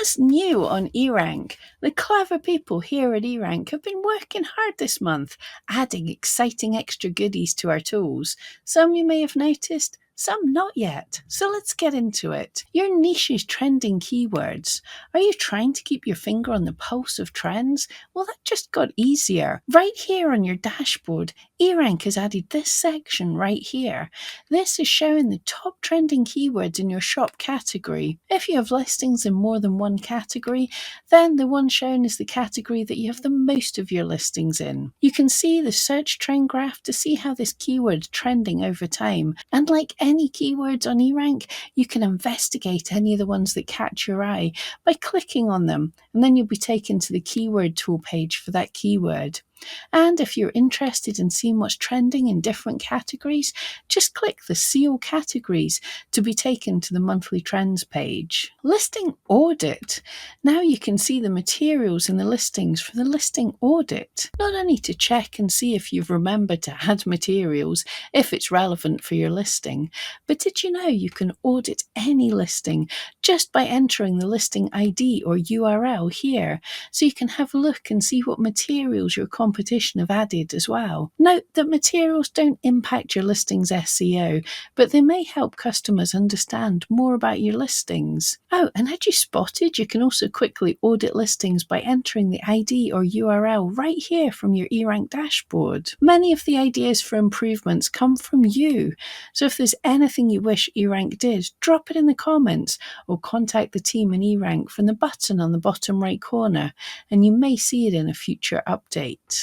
What's new on eRank? The clever people here at eRank have been working hard this month, adding exciting extra goodies to our tools. Some you may have noticed, some not yet. So let's get into it. Your niche is trending keywords. Are you trying to keep your finger on the pulse of trends? Well, that just got easier. Right here on your dashboard, eRank has added this section right here. This is showing the top trending keywords in your shop category. If you have listings in more than one category, then the one shown is the category that you have the most of your listings in. You can see the search trend graph to see how this keyword is trending over time. And like any keywords on eRank, you can investigate any of the ones that catch your eye by clicking on them, and then you'll be taken to the keyword tool page for that keyword. And if you're interested in seeing what's trending in different categories, just click the See All Categories to be taken to the monthly trends page. Listing audit. Now you can see the materials in the listings for the listing audit. Not only to check and see if you've remembered to add materials if it's relevant for your listing, but did you know you can audit any listing just by entering the listing ID or URL here, so you can have a look and see what materials your competition have added as well. Note that materials don't impact your listing's SEO, but they may help customers understand more about your listings. Oh, and had you spotted you can also quickly audit listings by entering the ID or URL right here from your eRank dashboard. Many of the ideas for improvements come from you, so if there's anything you wish eRank did, drop it in the comments or contact the team in eRank from the button on the bottom right corner, and you may see it in a future update.